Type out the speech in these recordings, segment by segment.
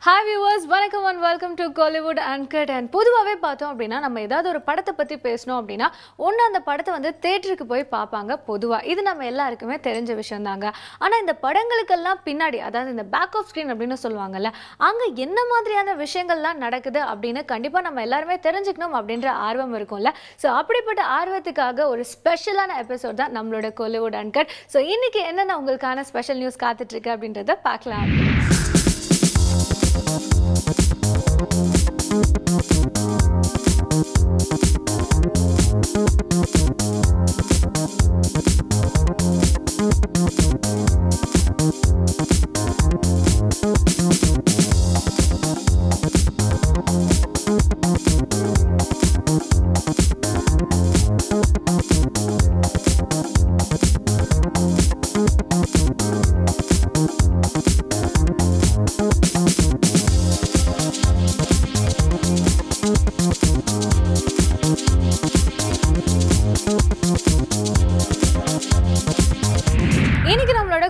Hi viewers, welcome and welcome to Kollywood Uncut. And பொதுவாவே பார்த்தோம் அப்படினா நம்ம ஏதாவது ஒரு படத்தை பத்தி பேசணும் அப்படினா ஒண்ணு அந்த படத்தை வந்து தியேட்டருக்கு போய் பாப்பாங்க பொதுவா. இது நம்ம எல்லாருக்குமே தெரிஞ்ச விஷயம் தாங்க. ஆனா இந்த படங்களுக்கெல்லாம் பின்னாடி அதாவது இந்த பேக் ஆஃப் ஸ்கிரீன் அப்படினு சொல்வாங்கல்ல, அங்க என்ன மாதிரியான விஷயங்கள்லாம் நடக்குது அப்படினு கண்டிப்பா நம்ம எல்லாரும் தெரிஞ்சுக்கணும் அப்படின்ற ஆர்வம் இருக்கும்ல. சோ அப்படிப்பட்ட ஆர்வத்துக்காக ஒரு ஸ்பெஷலான எபிசோட் தான் நம்மளோட Kollywood Uncut. சோ இன்னைக்கு என்னென்ன உங்களுக்கான ஸ்பெஷல் நியூஸ் காத்துட்டு இருக்கு அப்படின்றத பார்க்கலாம்.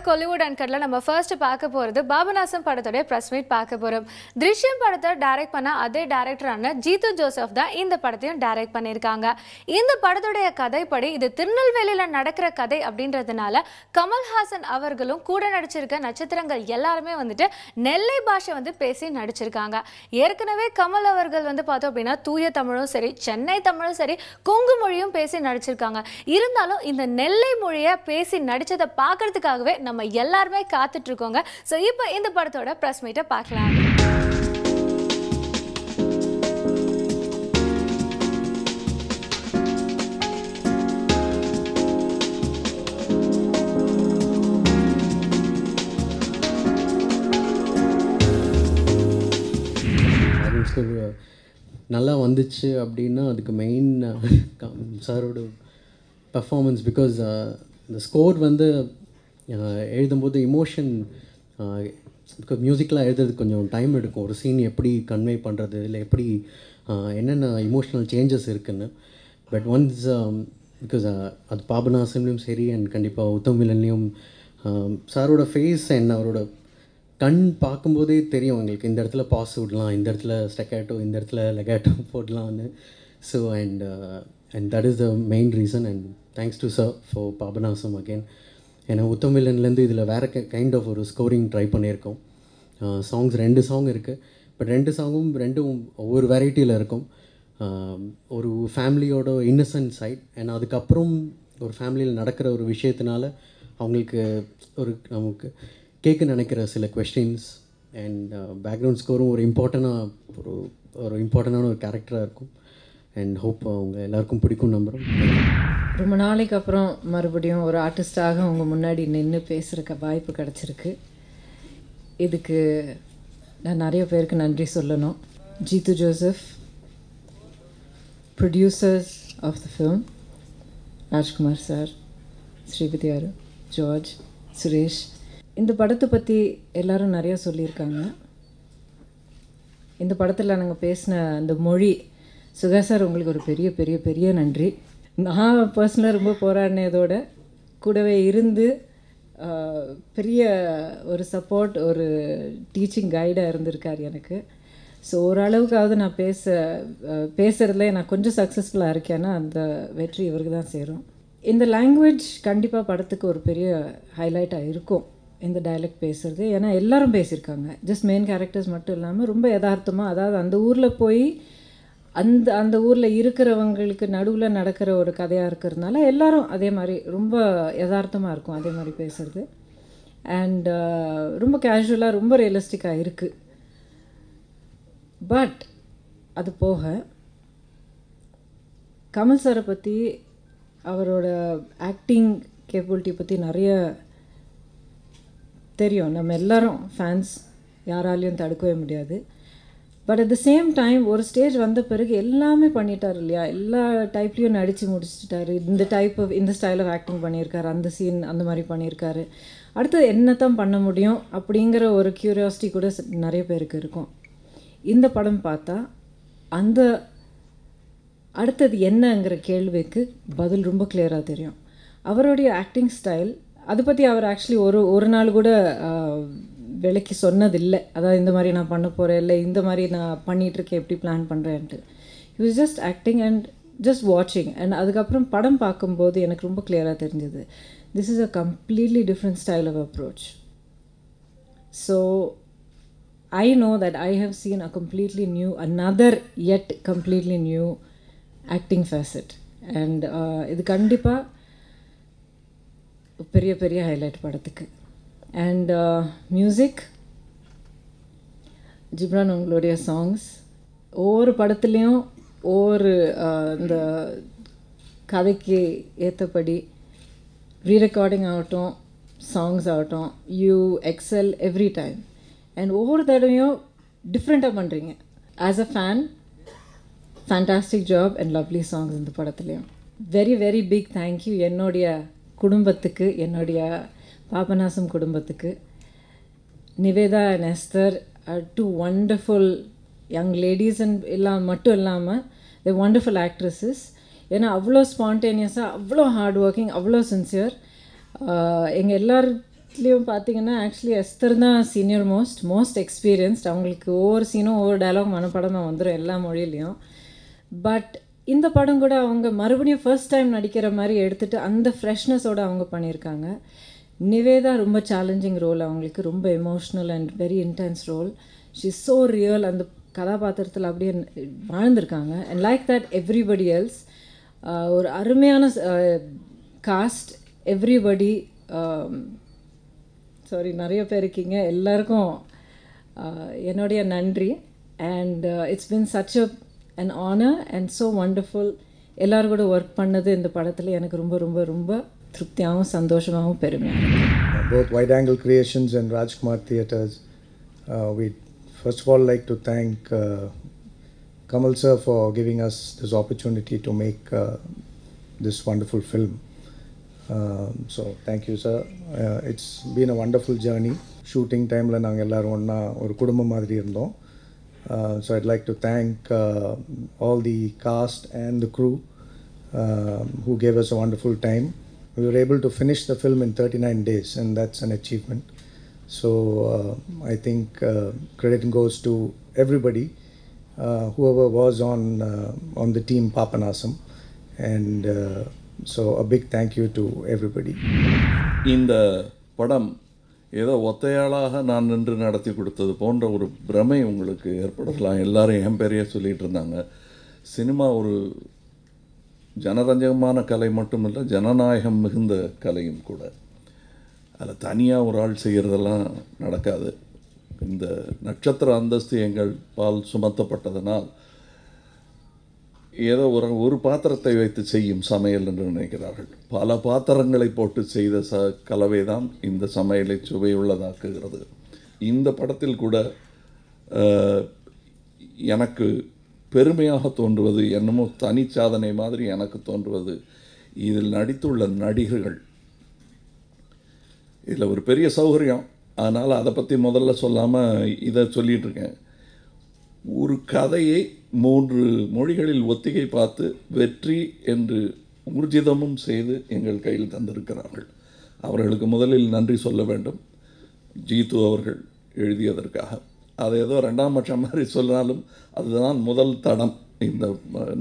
Kollywood Uncutல நம்ம ஃபர்ஸ்ட் பார்க்க போறது பாபநாசம் படத்தோட பிரஸ் மீட் பார்க்க போறோம். திருஷ்யம் படத்தை டைரக்ட் பண்ண அதே டைரக்டரான ஜீது ஜோசப் தான் இந்த படத்தையும் டைரக்ட் பண்ணிருக்காங்க. இந்த படத்தோட கதைப்படி இது திருநெல்வேலியில நடக்கிற கதை அப்படின்றதுனால கமல்ஹாசன் அவர்களும் கூட நடிச்சிருக்க நட்சத்திரங்கள் எல்லாருமே வந்துட்டு நெல்லை பாஷை வந்து பேசி நடிச்சிருக்காங்க. ஏற்கனவே கமல் அவர்கள் வந்து பார்த்தோம் அப்படின்னா தூய தமிழும் சரி சென்னை தமிழும் சரி கொங்கு மொழியும் பேசி நடிச்சிருக்காங்க. இருந்தாலும் இந்த நெல்லை மொழியை பேசி நடிச்சதை பார்க்கறதுக்காகவே நம்ம எல்லாருமே காத்துட்டு இருக்கோங்க. சோ இப்போ இந்த படத்தோட பிரஸ் மீட்டை பார்க்கலாம். நல்லா வந்துச்சு அப்படின்னா அதுக்கு மெயின் சாரோட பர்ஃபார்மன்ஸ். பிகாஸ் இந்த ஸ்கோர் வந்து எழுதும்போது இமோஷன், பிகாஸ் மியூசிக்கெலாம் எழுதுறதுக்கு கொஞ்சம் டைம் எடுக்கும். ஒரு சீன் எப்படி கன்வே பண்ணுறது, இல்லை எப்படி என்னென்ன இமோஷ்னல் சேஞ்சஸ் இருக்குதுன்னு. பட் ஒன்ஸ் பிகாஸ் அது பாபநாசம்லேயும் சரி அண்ட் கண்டிப்பாக உத்தமிலன்லேயும் சாரோட ஃபேஸ் அண்ட் அவரோட கண் பார்க்கும்போதே தெரியும் எங்களுக்கு இந்த இடத்துல பாஸ் விடலாம், இந்த இடத்துல ஸ்டெக்காட்டோ, இந்த இடத்துல லெகாட்டோ போடலான்னு. So and that is the main reason. And thanks to sir for Papanasam again. ஏன்னா உத்தமிலன்லேருந்து இதில் வேறு கைண்ட் ஆஃப் ஒரு ஸ்கோரிங் ட்ரை பண்ணியிருக்கோம். சாங்ஸ் 2 சாங் இருக்குது. பட் 2 சாங்கும் ஒவ்வொரு வெரைட்டியில் இருக்கும். ஒரு ஃபேமிலியோட இன்னசென்ட் சைட் அண்ட் அதுக்கப்புறம் ஒரு ஃபேமிலியில் நடக்கிற ஒரு விஷயத்தினால அவங்களுக்கு ஒரு நமக்கு கேட்க நினைக்கிற சில கொஸ்டின்ஸ் அண்ட் பேக்ரவுண்ட் ஸ்கோரும் ஒரு இம்பார்ட்டண்டான ஒரு கேரக்டராக இருக்கும். அண்ட் ஹோப் அவங்க எல்லாருக்கும் பிடிக்கும் நம்புகிறோம். ரொம்ப நாளைக்கு அப்புறம் மறுபடியும் ஒரு ஆர்டிஸ்டாக அவங்க முன்னாடி நின்று பேசுகிறக்க வாய்ப்பு கிடச்சிருக்கு. இதுக்கு நான் நிறைய பேருக்கு நன்றி சொல்லணும். Jeethu Joseph, producers of the film, Rajkumar sir, Sripathi R, George, Suresh. இந்த படத்தை பற்றி எல்லோரும் நிறையா சொல்லியிருக்காங்க. இந்த படத்தில் நாங்கள் பேசின அந்த மொழி, சுகா சார் உங்களுக்கு ஒரு பெரிய பெரிய பெரிய நன்றி. நான் பர்சனலாக ரொம்ப போராடினதோட கூடவே இருந்து பெரிய ஒரு சப்போர்ட், ஒரு டீச்சிங் கைடாக இருந்திருக்கார் எனக்கு. ஸோ ஓரளவுக்காவது நான் பேசுகிறதுல நான் கொஞ்சம் சக்ஸஸ்ஃபுல்லாக இருக்கேன்னா அந்த வெற்றி இவருக்கு தான் சேரும். இந்த லாங்குவேஜ் கண்டிப்பாக படத்துக்கு ஒரு பெரிய ஹைலைட்டாக இருக்கும். இந்த டைலக்ட் பேசுகிறது, ஏன்னா எல்லோரும் பேசியிருக்காங்க. ஜஸ்ட் மெயின் கேரக்டர்ஸ் மட்டும் இல்லாமல் ரொம்ப யதார்த்தமாக, அதாவது அந்த ஊரில் போய் அந்த ஊரில் இருக்கிறவங்களுக்கு நடுவில் நடக்கிற ஒரு கதையாக இருக்கிறதுனால எல்லோரும் அதே மாதிரி ரொம்ப யதார்த்தமாக இருக்கும் அதே மாதிரி பேசுகிறது. அண்ட் ரொம்ப கேஷுவலாக ரொம்ப ரியலிஸ்டிக்காக இருக்குது. பட் அது போக கமல் சாரை பற்றி, அவரோட ஆக்டிங் கேப்பபிலிட்டி பற்றி நிறைய தெரியும். நம்ம எல்லோரும் ஃபேன்ஸ், யாராலையும் தடுக்கவே முடியாது. But at the same time ஒரு ஸ்டேஜ் வந்த பிறகு எல்லாமே பண்ணிட்டார் இல்லையா, எல்லா டைப்லேயும் நடித்து முடிச்சுட்டாரு. இந்த ஸ்டைல் ஆஃப் ஆக்டிங் பண்ணியிருக்காரு, அந்த சீன் அந்த மாதிரி பண்ணியிருக்காரு. அடுத்து என்னத்தான் பண்ண முடியும் அப்படிங்கிற ஒரு க்யூரியாசிட்டி கூட நிறைய பேருக்கு இருக்கும். இந்த படம் பார்த்தா அந்த அடுத்தது என்னங்கிற கேள்விக்கு பதில் ரொம்ப கிளியராக தெரியும். அவருடைய ஆக்டிங் ஸ்டைல் அதை பற்றி அவர் ஆக்சுவலி ஒரு நாள் கூட விலைக்கு சொன்னதில்லை. அதாவது இந்த மாதிரி நான் பண்ண போகிறேன், இல்லை இந்த மாதிரி நான் பண்ணிகிட்ருக்கேன், எப்படி பிளான் பண்ணுறேன்ட்டு. He was just acting and just வாட்சிங். அண்ட் அதுக்கப்புறம் படம் பார்க்கும்போது எனக்கு ரொம்ப கிளியராக தெரிஞ்சது, this is a completely different style of approach. So I know that I have seen a completely new, another yet completely new acting facet. And இது கண்டிப்பாக பெரிய பெரிய ஹைலைட் படத்துக்கு. அண்ட் மியூசிக், ஜிப்ரான் உங்களுடைய சாங்ஸ் ஒவ்வொரு படத்துலேயும் ஒவ்வொரு இந்த கதைக்கு ஏற்றபடி ரீரெக்கார்டிங் ஆகட்டும், சாங்ஸ் ஆகட்டும், you excel every time. And ஒவ்வொரு தடவையும் டிஃப்ரெண்ட்டாக பண்ணுறீங்க. As a fan, fantastic job and lovely songs இந்த படத்துலேயும். வெரி வெரி பிக் தேங்க்யூ என்னுடைய குடும்பத்துக்கு, என்னுடைய பாபநாசம் குடும்பத்துக்கு. Nivetha and Esther are two wonderful young ladies and மட்டும் இல்லாமல் தி வண்டர்ஃபுல் ஆக்ட்ரஸஸ். ஏன்னா அவ்வளோ ஸ்பான்டேனியஸாக, அவ்வளோ ஹார்ட் ஒர்க்கிங், அவ்வளோ சின்சியர். எங்கள் எல்லாருலேயும் பார்த்தீங்கன்னா ஆக்சுவலி எஸ்தர் தான் சீனியர் மோஸ்ட் எக்ஸ்பீரியன்ஸ்ட். அவங்களுக்கு ஒவ்வொரு சீனும் ஒவ்வொரு டயலாக் மனப்படமாக வந்துடும் எல்லா மொழியிலையும். பட் இந்த படம் கூட அவங்க மறுபடியும் ஃபர்ஸ்ட் டைம் நடிக்கிற மாதிரி எடுத்துகிட்டு அந்த ஃப்ரெஷ்னஸோடு அவங்க பண்ணியிருக்காங்க. நிவேதா ரொம்ப சேலஞ்சிங் ரோல், அவங்களுக்கு ரொம்ப emotional and very intense role. She is so real, அந்த கதாபாத்திரத்தில் அப்படியே வாழ்ந்திருக்காங்க. And like that everybody else, ஒரு அருமையான காஸ்ட். எவ்ரிபடி, சாரி நிறைய பேர் இருக்கீங்க, எல்லாருக்கும் என்னுடைய நன்றி. And it's been such an honor and so wonderful. எல்லாரும் கூட ஒர்க் பண்ணது இந்த படத்தில் எனக்கு ரொம்ப ரொம்ப ரொம்ப திருப்தியாகவும் சந்தோஷமாகவும் பெருமையாக. Both Wide Angle Creations and Rajkumar Theatres, we first of all like to thank Kamal sir for giving us this opportunity to make this wonderful film. So thank you sir. It's been a wonderful journey. Shooting time la naanga ellarum onna oru kudumbam maadhiri irundhom. So I'd like to thank all the cast and the crew who gave us a wonderful time. We were able to finish the film in 39 days and that's an achievement. So I think credit goes to everybody, whoever was on the team Papanasam, and so a big thank you to everybody. இந்த படம் ஏதோ ஒத்தையாளாக நான் நின்று நடத்தி கொடுத்தது போன்ற ஒரு பிரமை உங்களுக்கு ஏற்படலாம். எல்லாரும் என் பேரையே சொல்லிகிட்டு இருந்தாங்க. சினிமா ஒரு ஜனரஞ்சகமான கலை மட்டுமில்லை, ஜனநாயகம் மிகுந்த கலையும் கூட. அதில் தனியாக ஒரு ஆள் செய்கிறதெல்லாம் நடக்காது. இந்த நட்சத்திர அந்தஸ்து எங்கள் பால் சுமத்தப்பட்டதனால் ஏதோ ஒரு பாத்திரத்தை வைத்து செய்யும் சமையல் என்று நினைக்கிறார்கள். பல பாத்திரங்களை போட்டு செய்த கலவை தான் இந்த சமையலை சுவையுள்ளதாக்குகிறது. இந்த படத்தில் கூட எனக்கு பெருமையாக தோன்றுவது, என்னமோ தனி சாதனை மாதிரி எனக்கு தோன்றுவது, இதில் நடித்துள்ள நடிகர்கள். இதில் ஒரு பெரிய சௌகரியம், அதனால் அதை பற்றி முதல்ல சொல்லாமல் இதை சொல்லிகிட்ருக்கேன். ஒரு கதையை 3 மொழிகளில் ஒத்திகை பார்த்து வெற்றி என்று ஊர்ஜிதமும் செய்து எங்கள் கையில் தந்திருக்கிறார்கள். அவர்களுக்கு முதலில் நன்றி சொல்ல வேண்டும். ஜீத்து அவர்கள் எழுதியதற்காக. அதை ஏதோ 2ஆம் பட்சம் மாதிரி சொன்னாலும் அதுதான் முதல் தடம் இந்த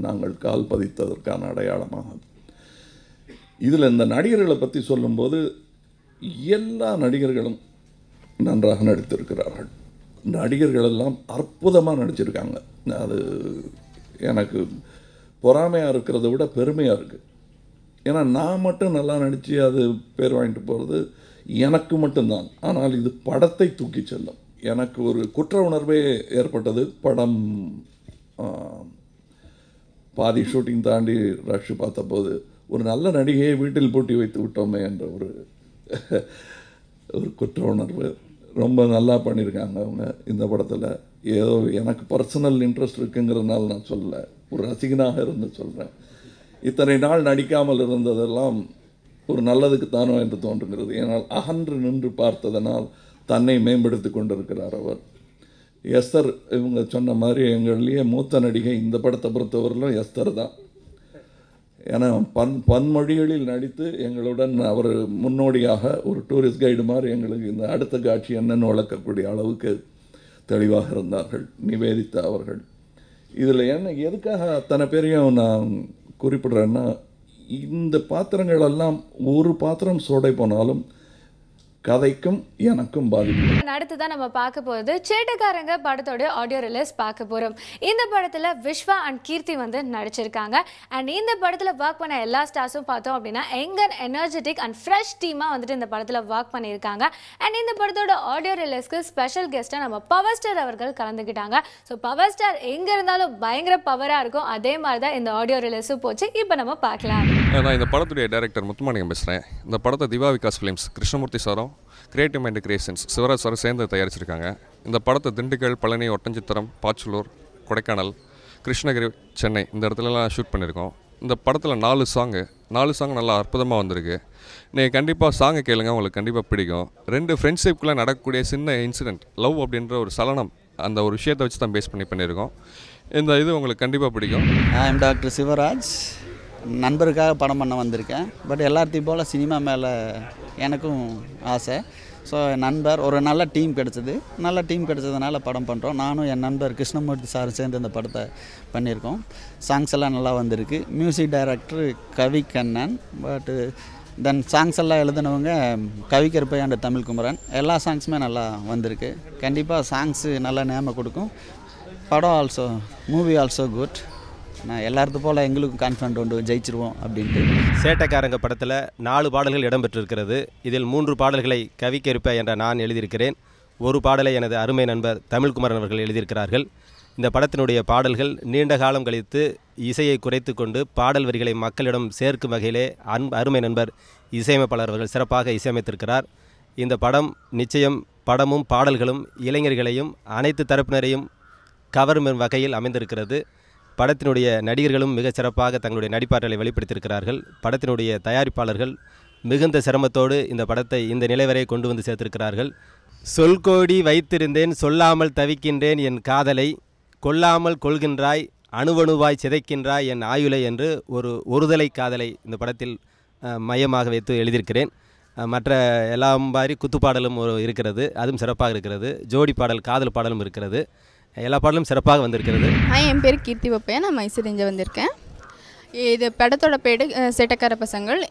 நாங்கள் கால் பதித்ததற்கான அடையாளமாக. இதில் இந்த நடிகர்களை பற்றி சொல்லும்போது எல்லா நடிகர்களும் நன்றாக நடித்திருக்கிறார்கள். நடிகர்களெல்லாம் அற்புதமாக நடிச்சிருக்காங்க. அது எனக்கு பொறாமையாக இருக்கிறத விட பெருமையாக இருக்குது. ஏன்னா நான் மட்டும் நல்லா நடித்து அது பேர் வாங்கிட்டு போகிறது எனக்கு மட்டும்தான். ஆனால் இது படத்தை தூக்கி செல்லும். எனக்கு ஒரு குற்ற உணர்வே ஏற்பட்டது. படம் பாதி ஷூட்டிங் தாண்டி ரஷ் பார்த்தபோது ஒரு நல்ல நடிகையை வீட்டில் பூட்டி வைத்து விட்டோமே என்ற ஒரு குற்ற உணர்வு. ரொம்ப நல்லா பண்ணியிருக்காங்க அவங்க இந்த படத்தில். ஏதோ எனக்கு பர்சனல் இன்ட்ரெஸ்ட் இருக்குங்கிறதுனால நான் சொல்லலை, ஒரு ரசிகனாக இருந்து சொல்கிறேன். இத்தனை நாள் நடிக்காமல் இருந்ததெல்லாம் ஒரு நல்லதுக்கு தானோ என்று தோன்றுகிறது. ஏனால் அகன்று நின்று பார்த்ததனால் தன்னை மேம்படுத்தி கொண்டிருக்கிறார் அவர். எஸ்தர் இவங்க சொன்ன மாதிரி எங்கள்லேயே மூத்த நடிகை இந்த படத்தை பொறுத்தவரையிலும் எஸ்தர் தான். ஏன்னா பன்மொழிகளில் நடித்து எங்களுடன் அவர் முன்னோடியாக ஒரு டூரிஸ்ட் கைடு மாதிரி எங்களுக்கு இந்த அடுத்த காட்சி என்னன்னு வளர்க்கக்கூடிய அளவுக்கு தெளிவாக இருந்தார்கள் நிவேதிதா அவர்கள். இதில் என்ன எதுக்காக அத்தனை பேரையும் நான் குறிப்பிடுறேன்னா, இந்த பாத்திரங்களெல்லாம் ஒரு பாத்திரம் சோடை போனாலும் கதைக்கும் எனக்கும் பாதிக்கும். அடுத்ததான் நம்ம பார்க்க போகிறது சேட்டக்காரங்க படத்தோட ஆடியோ ரிலீஸ் பார்க்க போகிறோம். இந்த படத்தில் விஸ்வா அண்ட் கீர்த்தி வந்து நடிச்சிருக்காங்க. அண்ட் இந்த படத்தில் ஒர்க் பண்ண எல்லா ஸ்டார்ஸும் பார்த்தோம் அப்படின்னா எங்கர் எனர்ஜெட்டிக் அண்ட் ஃப்ரெஷ் டீமாக வந்துட்டு இந்த படத்தில் ஒர்க் பண்ணியிருக்காங்க. அண்ட் இந்த படத்தோட ஆடியோ ரிலீஸ்க்கு ஸ்பெஷல் கெஸ்ட்டாக நம்ம பவர் ஸ்டார் அவர்கள் கலந்துக்கிட்டாங்க. ஸோ பவர் ஸ்டார் எங்கே இருந்தாலும் பயங்கர பவராக இருக்கும். அதே மாதிரி தான் இந்த ஆடியோ ரிலீஸும் போச்சு. இப்போ நம்ம பார்க்கலாம். நான் இந்த படத்துடைய டைரக்டர் முத்துமாணிக்கம் பேசுகிறேன். இந்த படத்தை திவா விகாஸ் ஃபிலிம்ஸ் கிருஷ்ணமூர்த்தி சாரும் கிரியேட்டிவ் மைண்ட் கிரியேஷன்ஸ் சிவராஜ் சாரும் சேர்ந்து தயாரிச்சிருக்காங்க. இந்த படத்தை திண்டுக்கல், பழனி, ஒட்டஞ்சித்திரம், பாச்சலூர், கொடைக்கானல், கிருஷ்ணகிரி, சென்னை இந்த இடத்துலலாம் ஷூட் பண்ணியிருக்கோம். இந்த படத்தில் 4 சாங் நல்லா அற்புதமாக வந்திருக்கு. நீங்கள் கண்டிப்பாக சாங்கை கேளுங்க, உங்களுக்கு கண்டிப்பாக பிடிக்கும். 2 ஃப்ரெண்ட்ஷிப்புக்குள்ளே நடக்கக்கூடிய சின்ன இன்சிடென்ட், லவ் அப்படின்ற ஒரு சலனம், அந்த ஒரு விஷயத்தை வச்சு தான் பேஸ் பண்ணியிருக்கோம். இந்த இது உங்களுக்கு கண்டிப்பாக பிடிக்கும். I'm doctor Shivraj. நண்பருக்காக படம் பண்ண வந்திருக்கேன். பட் எல்லாத்தையும் போல் சினிமா மேலே எனக்கும் ஆசை. ஸோ என் நண்பர் ஒரு நல்ல டீம் கிடச்சதுனால படம் பண்ணுறோம். நானும் என் நண்பர் கிருஷ்ணமூர்த்தி சார் சேர்ந்து இந்த படத்தை பண்ணியிருக்கோம். சாங்ஸ் எல்லாம் நல்லா வந்திருக்கு. மியூசிக் டைரக்டர் கவி கண்ணன். பட்டு தென் சாங்ஸ் எல்லாம் எழுதினவங்க கவிக்கருப்பை அண்ட் தமிழ் குமரன். எல்லா சாங்ஸுமே நல்லா வந்திருக்கு. கண்டிப்பாக சாங்ஸு நல்லா நேம கொடுக்கும். படம் ஆல்சோ மூவி ஆல்சோ குட். நான் எல்லாத்து போல் எங்களுக்கும் கான்ஃபிடென்ட் உண்டு, ஜெயிச்சிருவோம் அப்படின்ட்டு. சேட்டக்காரங்க படத்தில் 4 பாடல்கள் இடம்பெற்றிருக்கிறது. இதில் 3 பாடல்களை கவிக்கருப்பை என்ற நான் எழுதியிருக்கிறேன். ஒரு பாடலை எனது அருமை நண்பர் தமிழ்குமரன் அவர்கள் எழுதியிருக்கிறார்கள். இந்த படத்தினுடைய பாடல்கள் நீண்ட காலம் கழித்து இசையை குறைத்து கொண்டு பாடல் வரிகளை மக்களிடம் சேர்க்கும் வகையிலே அருமை நண்பர் இசையமைப்பாளர் அவர்கள் சிறப்பாக இசையமைத்திருக்கிறார். இந்த படம் நிச்சயம் படமும் பாடல்களும் இளைஞர்களையும் அனைத்து தரப்பினரையும் கவரும் வகையில் அமைந்திருக்கிறது. படத்தினுடைய நடிகர்களும் மிக சிறப்பாக தங்களுடைய நடிப்பாற்றலை வெளிப்படுத்தியிருக்கிறார்கள். படத்தினுடைய தயாரிப்பாளர்கள் மிகுந்த சிரமத்தோடு இந்த படத்தை இந்த நிலை வரை கொண்டு வந்து சேர்த்திருக்கிறார்கள். சொல்கோடி வைத்திருந்தேன் சொல்லாமல் தவிக்கின்றேன் என் காதலை, கொல்லாமல் கொள்கின்றாய் அணுவணுவாய் சிதைக்கின்றாய் என் ஆயுளை என்று ஒருதலை காதலை இந்த படத்தில் மையமாக வைத்து எழுதியிருக்கிறேன். மற்ற எல்லாம் மாதிரி குத்துப்பாடலும் இருக்கிறது, அதுவும் சிறப்பாக இருக்கிறது. ஜோடி பாடல் காதல் பாடலும் இருக்கிறது. எல்லா பாடலும் சிறப்பாக வந்திருக்கிறது. என் பேர் கீர்த்தி பப்பையா, நான் மைசூர் வந்திருக்கேன். இது படத்தோட பேரு சேட்டக்கார பசங்கள்.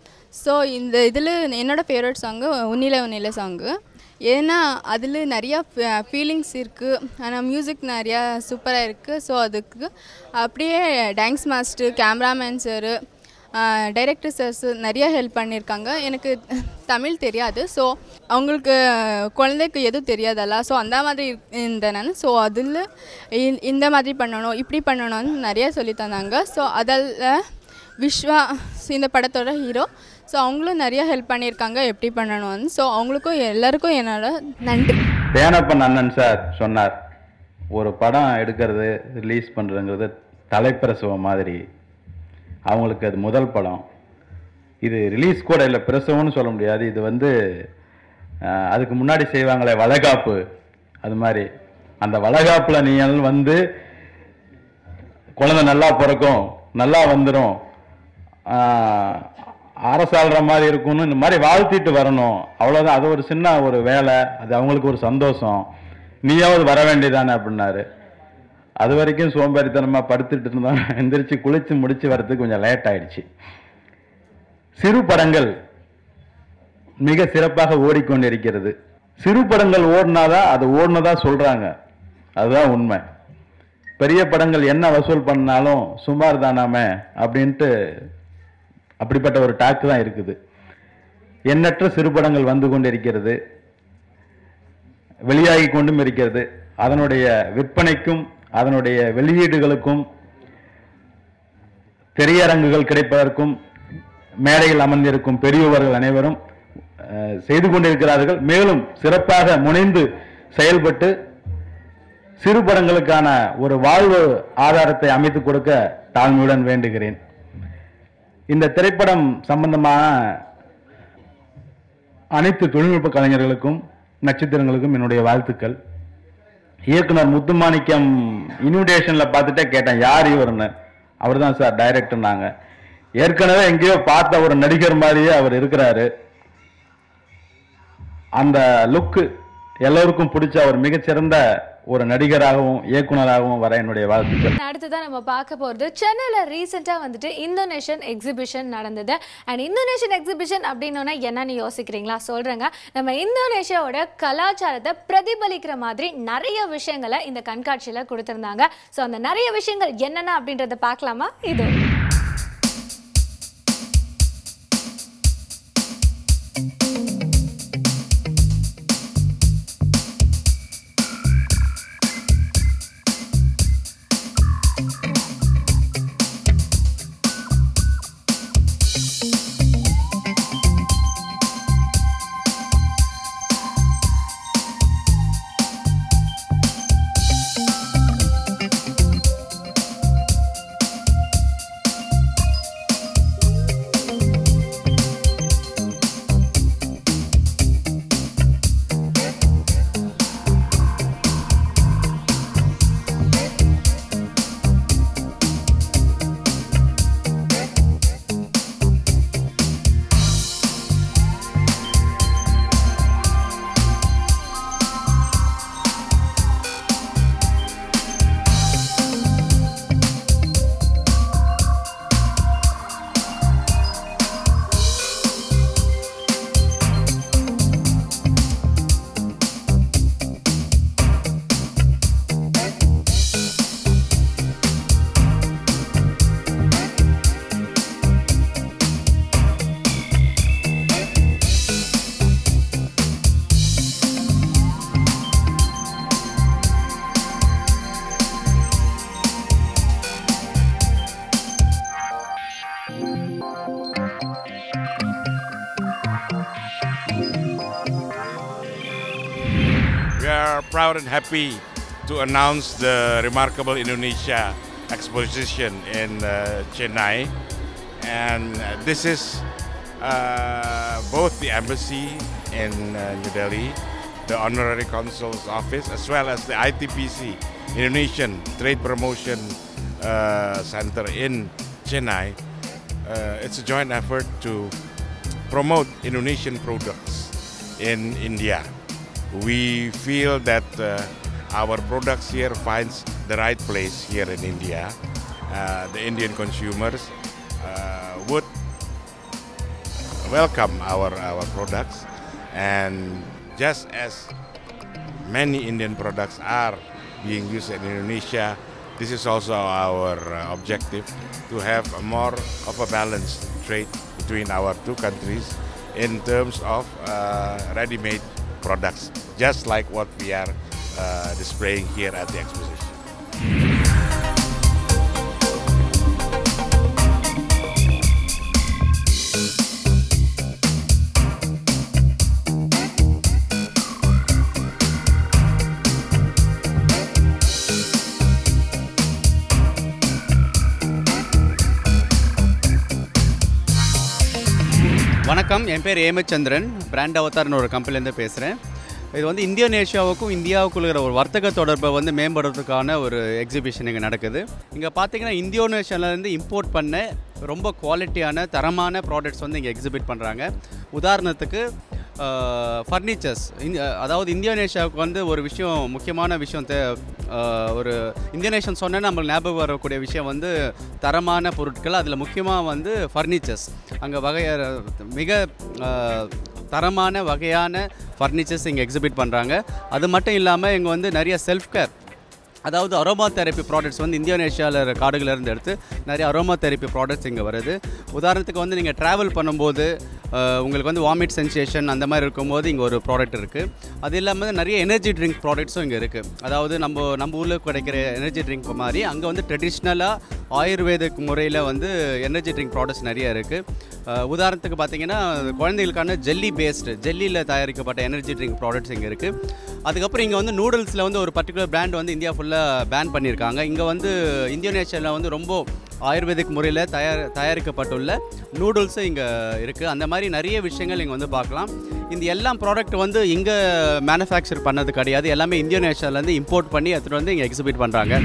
ஸோ இந்த இதில் என்னோடய ஃபேவரட் சாங்கு உன்னில சாங்கு. ஏன்னா அதில் நிறையா ஃபீலிங்ஸ் இருக்குது. ஆனால் மியூசிக் நிறையா சூப்பராக இருக்குது. ஸோ அதுக்கு அப்படியே dance master, cameraman sir, director sirs நிறையா ஹெல்ப் பண்ணியிருக்காங்க. எனக்கு தமிழ் தெரியாது. ஸோ அவங்களுக்கு குழந்தைக்கு எதுவும் தெரியாதல்ல. ஸோ அந்த மாதிரி இருந்தேன் நான். ஸோ அதில் இந்த மாதிரி பண்ணணும், இப்படி பண்ணணும்னு நிறையா சொல்லி தந்தாங்க. ஸோ அதில் விஸ்வா இந்த படத்தோட ஹீரோ. ஸோ அவங்களும் நிறையா ஹெல்ப் பண்ணியிருக்காங்க எப்படி பண்ணணும்னு. ஸோ அவங்களுக்கும் எல்லாருக்கும் என்னோட நன்றி. தேனப்பன் அண்ணன் சார் சொன்னார், ஒரு படம் எடுக்கிறது ரிலீஸ் பண்ணுறதுங்கிறது தலைப்பிரசவம் மாதிரி. அவங்களுக்கு அது முதல் படம். இது ரிலீஸ் கூட இல்லை, பிரசவம்னு சொல்ல முடியாது. இது அதுக்கு முன்னாடி செய்வாங்களே வளைகாப்பு, அது மாதிரி. அந்த வளைகாப்பில் நீங்கள் குழந்தை நல்லா பிறக்கும், நல்லா வந்துடும், அரசாள்ற மாதிரி இருக்கும்னு இந்த மாதிரி வாழ்த்திட்டு வரணும். அவ்வளோதான். அது ஒரு சின்ன ஒரு வேலை, அது அவங்களுக்கு ஒரு சந்தோஷம். நீயாவது வர வேண்டியதானே அப்படின்னாரு. அது வரைக்கும் சோம்பேறித்தனமாக படுத்துட்டு இருந்தோம். எந்திரிச்சு குளிச்சு முடிச்சு வர்றதுக்கு கொஞ்சம் லேட் ஆயிடுச்சு. சிறு படங்கள் மிக சிறப்பாக ஓடிக்கொண்டிருக்கிறது. சிறு படங்கள் ஓடினாதான் அது ஓடினதா சொல்றாங்க, அதுதான் உண்மை. பெரிய படங்கள் என்ன வசூல் பண்ணாலும் சுமார் தானாமே அப்படின்ட்டு அப்படிப்பட்ட ஒரு டாக்கு தான் இருக்குது. எண்ணற்ற சிறு படங்கள் வந்து கொண்டிருக்கிறது, வெளியாகி கொண்டும் இருக்கிறது. அதனுடைய விற்பனைக்கும் அதனுடைய வெளியீடுகளுக்கும் திரையரங்குகள் கிடைப்பதற்கும் மேடையில் அமர்ந்திருக்கும் பெரியவர்கள் அனைவரும் செய்து கொண்டிருக்கிறார்கள். மேலும் சிறப்பாக முனைந்து செயல்பட்டு சிறு படங்களுக்கான ஒரு வாழ்வு ஆதாரத்தை அமைத்துக் கொடுக்க தாழ்மையுடன் வேண்டுகிறேன். இந்த திரைப்படம் சம்பந்தமான அனைத்து தொழில்நுட்ப கலைஞர்களுக்கும் நட்சத்திரங்களுக்கும் என்னுடைய வாழ்த்துக்கள். இயக்குனர் முத்துமாணிக்கம் இன்விடேஷன்ல பார்த்துட்டே கேட்டேன், யார் இவர்னு. அவர் தான் சார் டைரக்டர். நாங்கள் ஏற்கனவே எங்கேயோ பார்த்த ஒரு நடிகர் மாதிரியே அவர் இருக்கிறாரு. அந்த லுக்கு எல்லோருக்கும் பிடிச்ச ஒரு மிகச்சிறந்த ஒரு நடிகராகவும் இயக்குனராகவும் வர என்னுடைய வாழ்த்துக்கள். அடுத்ததான் நம்ம பார்க்க போகிறது சென்னையில் ரீசெண்டாக வந்துட்டு இந்தோனேஷியன் எக்ஸிபிஷன் நடந்தது. அண்ட் இந்தோனேஷியன் எக்ஸிபிஷன் அப்படின்னா என்னன்னு யோசிக்கிறீங்களா? சொல்கிறேங்க. நம்ம இந்தோனேஷியாவோட கலாச்சாரத்தை பிரதிபலிக்கிற மாதிரி நிறைய விஷயங்களை இந்த கண்காட்சியில் கொடுத்துருந்தாங்க. ஸோ அந்த நிறைய விஷயங்கள் என்னென்ன அப்படின்றத பார்க்கலாமா? இது We are proud and happy to announce the Remarkable Indonesia exposition in Chennai, and this is both the embassy in New Delhi, the Honorary Consul's office, as well as the ITPC, Indonesian Trade Promotion Center in Chennai. It's a joint effort to promote Indonesian products in India. We feel that our products here finds the right place here in India. The Indian consumers would welcome our products, and just as many Indian products are being used in Indonesia, this is also our objective, to have more of a balanced trade between our two countries in terms of ready-made products, just like what we are displaying here at the exposition. வணக்கம், என் பேர் ஏமச்சந்திரன். Brand அவதார்னு ஒரு கம்பெனிலேருந்து பேசுகிறேன். இது வந்து இந்தோனேஷியாவுக்கும் இந்தியாவுக்குள்ள இருக்கிற ஒரு வர்த்தக தொடர்பை வந்து மேம்படுறதுக்கான ஒரு எக்ஸிபிஷன் இங்கே நடக்குது. இங்கே பார்த்தீங்கன்னா இந்தோனேஷியாவிலேருந்து இம்போர்ட் பண்ண ரொம்ப குவாலிட்டியான தரமான ப்ராடக்ட்ஸ் வந்து இங்கே எக்ஸிபிட் பண்ணுறாங்க. உதாரணத்துக்கு ஃபர்னிச்சர்ஸ், அதாவது இந்தோனேஷியாவுக்கு வந்து ஒரு விஷயம், முக்கியமான விஷயம், ஒரு இந்தோனேஷியன் சொன்னால் நம்மளுக்கு ஞாபகம் வரக்கூடிய விஷயம் வந்து தரமான பொருட்கள். அதில் முக்கியமாக வந்து ஃபர்னிச்சர்ஸ். அங்கே மிக தரமான வகையான ஃபர்னிச்சர்ஸ் இங்கே எக்ஸிபிட் பண்ணுறாங்க. அது மட்டும் இல்லாமல் இங்கே வந்து நிறைய செல்ஃப் கேர், அதாவது அரோமா தெரப்பி ப்ராடக்ட்ஸ் வந்து இந்தோனேஷியாவில் காடுகளிலிருந்து எடுத்து நிறைய அரோமா தெரப்பி ப்ராடக்ட்ஸ் இங்கே வருது. உதாரணத்துக்கு வந்து நீங்கள் ட்ராவல் பண்ணும்போது உங்களுக்கு வந்து வாமிட் சென்சேஷன் அந்த மாதிரி இருக்கும்போது இங்கே ஒரு ப்ராடக்ட் இருக்குது. அது இல்லாமல் நிறைய எனர்ஜி ட்ரிங்க் ப்ராடக்ட்ஸும் இங்கே இருக்குது. அதாவது நம்ம ஊரில் கிடைக்கிற எனர்ஜி ட்ரிங்க் மாதிரி அங்கே வந்து ட்ரெடிஷ்னலாக ஆயுர்வேதிக் முறையில் வந்து எனர்ஜி ட்ரிங்க் ப்ராடக்ட்ஸ் நிறைய இருக்குது. உதாரணத்துக்கு பார்த்தீங்கன்னா குழந்தைகளுக்கான ஜெல்லியில் தயாரிக்கப்பட்ட எனர்ஜி ட்ரிங்க் ப்ராடக்ட்ஸ் இங்கே இருக்குது. அதுக்கப்புறம் இங்கே வந்து நூடுல்ஸில் வந்து ஒரு பர்டிகுலர் பிராண்ட் வந்து இந்தியா ஃபுல்லாக பேன் பண்ணியிருக்காங்க. இங்கே வந்து இந்தோனேஷியாவில் வந்து ரொம்ப ஆயுர்வேதிக் முறையில் தயாரிக்கப்பட்டுள்ள நூடுல்ஸும் இங்கே இருக்குது. அந்த மாதிரி நிறைய விஷயங்கள் இங்கே வந்து பார்க்கலாம். இந்த எல்லா ப்ராடக்ட் வந்து இங்கே மேனுஃபேக்சர் பண்ணது கிடையாது, எல்லாமே இந்தோனேஷியாவிலேருந்து இம்போர்ட் பண்ணி எடுத்துகிட்டு வந்து இங்கே எக்ஸிபிட் பண்ணுறாங்க.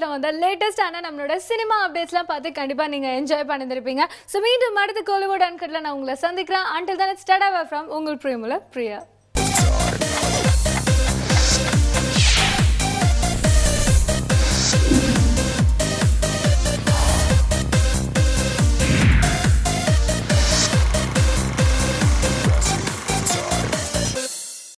அன்கட்ல வந்த லேட்டஸ்டான நம்மளோட சினிமா அப்டேட்ஸ்லாம் பார்த்து கண்டிப்பாக நீங்கள் என்ஜாய் பண்ணியிருப்பீங்க. ஸோ மீண்டும் அடுத்த கோலிவுட் அன்கட்ல நான் உங்களை சந்திக்கிறேன். Until then, it's Tada from உங்கள் பிரியமுல பிரியா.